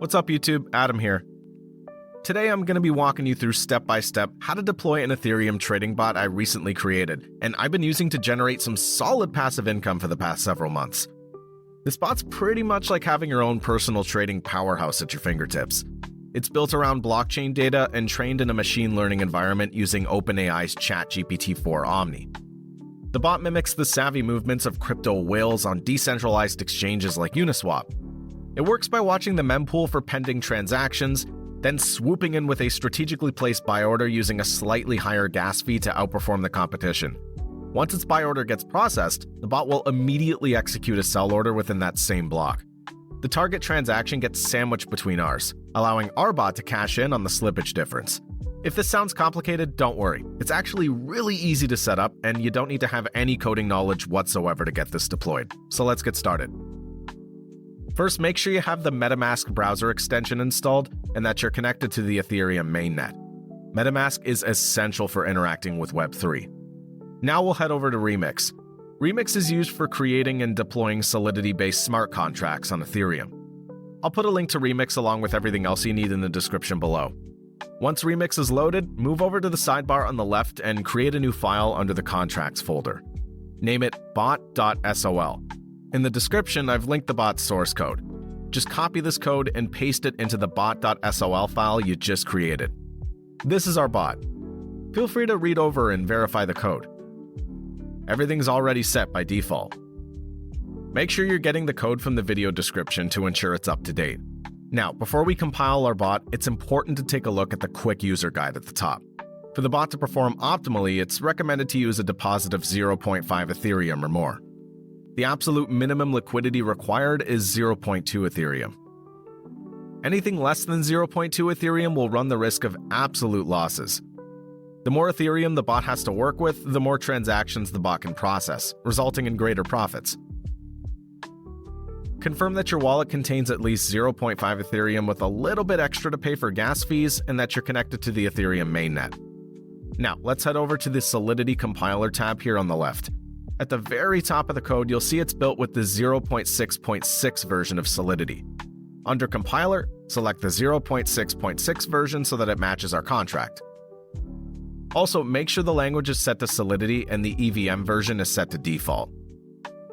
What's up YouTube, Adam here. Today I'm going to be walking you through step-by-step how to deploy an Ethereum trading bot I recently created, and I've been using to generate some solid passive income for the past several months. This bot's pretty much like having your own personal trading powerhouse at your fingertips. It's built around blockchain data and trained in a machine learning environment using OpenAI's chatgpt 4 Omni. The bot mimics the savvy movements of crypto whales on decentralized exchanges like Uniswap. It works by watching the mempool for pending transactions, then swooping in with a strategically placed buy order using a slightly higher gas fee to outperform the competition. Once its buy order gets processed, the bot will immediately execute a sell order within that same block. The target transaction gets sandwiched between ours, allowing our bot to cash in on the slippage difference. If this sounds complicated, don't worry. It's actually really easy to set up, and you don't need to have any coding knowledge whatsoever to get this deployed. So let's get started. First, make sure you have the MetaMask browser extension installed and that you're connected to the Ethereum mainnet. MetaMask is essential for interacting with Web3. Now we'll head over to Remix. Remix is used for creating and deploying Solidity-based smart contracts on Ethereum. I'll put a link to Remix along with everything else you need in the description below. Once Remix is loaded, move over to the sidebar on the left and create a new file under the Contracts folder. Name it bot.sol. In the description, I've linked the bot's source code. Just copy this code and paste it into the bot.sol file you just created. This is our bot. Feel free to read over and verify the code. Everything's already set by default. Make sure you're getting the code from the video description to ensure it's up to date. Now, before we compile our bot, it's important to take a look at the quick user guide at the top. For the bot to perform optimally, it's recommended to use a deposit of 0.5 Ethereum or more. The absolute minimum liquidity required is 0.2 Ethereum. Anything less than 0.2 Ethereum will run the risk of absolute losses. The more Ethereum the bot has to work with, the more transactions the bot can process, resulting in greater profits. Confirm that your wallet contains at least 0.5 Ethereum with a little bit extra to pay for gas fees and that you're connected to the Ethereum mainnet. Now, let's head over to the Solidity compiler tab here on the left. At the very top of the code, you'll see it's built with the 0.6.6 version of Solidity. Under Compiler, select the 0.6.6 version so that it matches our contract. Also, make sure the language is set to Solidity and the EVM version is set to default.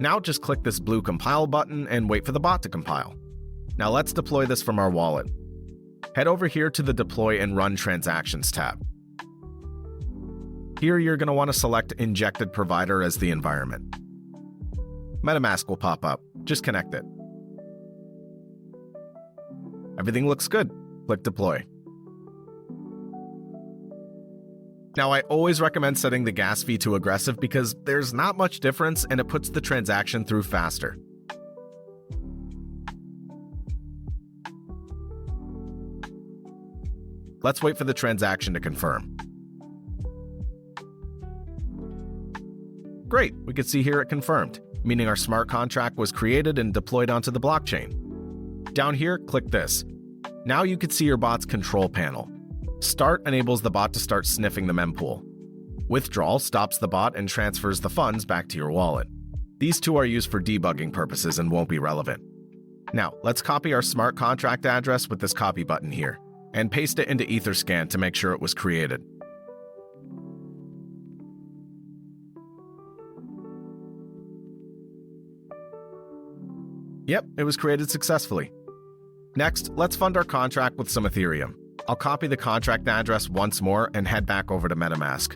Now just click this blue Compile button and wait for the bot to compile. Now let's deploy this from our wallet. Head over here to the Deploy and Run Transactions tab. Here you're going to want to select Injected Provider as the environment. MetaMask will pop up. Just connect it. Everything looks good. Click Deploy. Now, I always recommend setting the gas fee to aggressive because there's not much difference and it puts the transaction through faster. Let's wait for the transaction to confirm. Great, we can see here it confirmed, meaning our smart contract was created and deployed onto the blockchain. Down here, click this. Now you can see your bot's control panel. Start enables the bot to start sniffing the mempool. Withdrawal stops the bot and transfers the funds back to your wallet. These two are used for debugging purposes and won't be relevant. Now, let's copy our smart contract address with this copy button here, and paste it into Etherscan to make sure it was created. Yep, it was created successfully. Next, let's fund our contract with some Ethereum. I'll copy the contract address once more and head back over to MetaMask.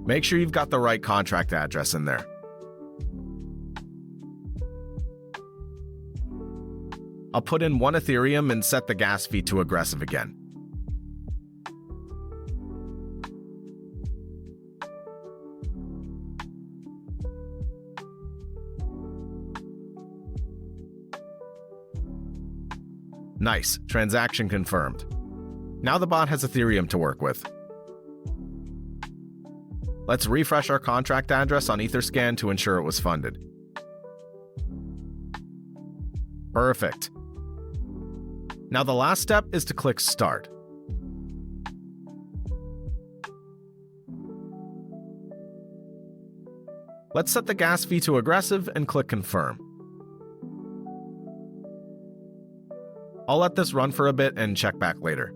Make sure you've got the right contract address in there. I'll put in 1 Ethereum and set the gas fee to aggressive again. Nice, transaction confirmed. Now the bot has Ethereum to work with. Let's refresh our contract address on Etherscan to ensure it was funded. Perfect. Now the last step is to click Start. Let's set the gas fee to aggressive and click Confirm. I'll let this run for a bit and check back later.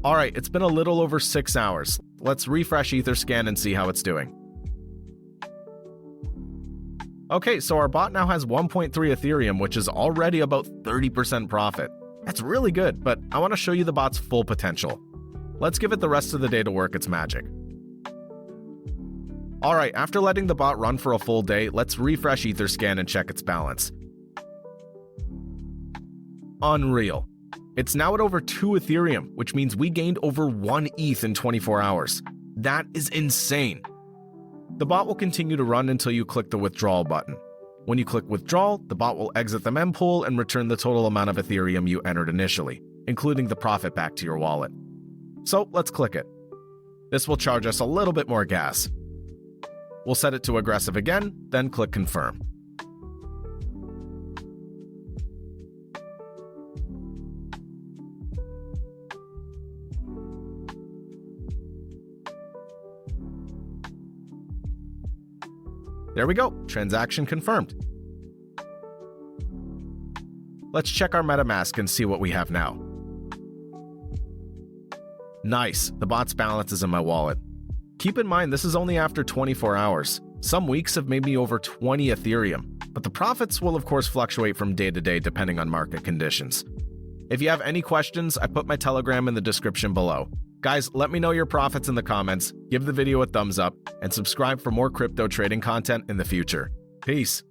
Alright, it's been a little over 6 hours. Let's refresh Etherscan and see how it's doing. Okay, so our bot now has 1.3 Ethereum, which is already about 30% profit. That's really good, but I want to show you the bot's full potential. Let's give it the rest of the day to work its magic. Alright, after letting the bot run for a full day, let's refresh Etherscan and check its balance. Unreal. It's now at over 2 Ethereum, which means we gained over 1 ETH in 24 hours. That is insane. The bot will continue to run until you click the withdrawal button. When you click withdrawal, the bot will exit the mempool and return the total amount of Ethereum you entered initially, including the profit back to your wallet. So let's click it. This will charge us a little bit more gas. We'll set it to aggressive again, then click confirm. There we go, transaction confirmed. Let's check our MetaMask and see what we have now. Nice, the bot's balance is in my wallet. Keep in mind, this is only after 24 hours. Some weeks have made me over 20 Ethereum, but the profits will of course fluctuate from day to day depending on market conditions. If you have any questions, I put my Telegram in the description below. Guys, let me know your profits in the comments, give the video a thumbs up, and subscribe for more crypto trading content in the future. Peace.